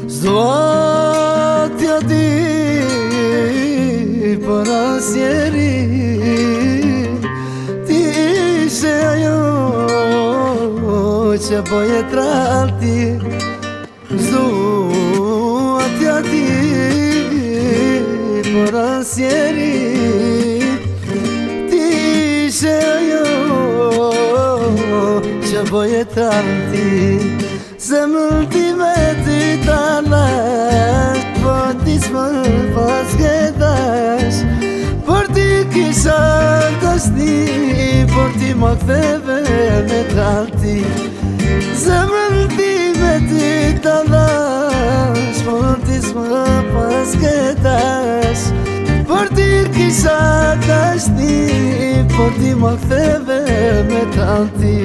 Zotja di për asjeri, ti ishe ajo që boje tralti. Zotja di për asjeri, ti ishe ajo që boje tralti. Zemrën time ti talash, po ti s'më pas kedash. Por ti kisha dashni, por ti ma ktheve me tralti. Zemrën time ti talash, por ti s'më pas kedash. Por ti kisha dashni, por ti ma ktheve me tralti.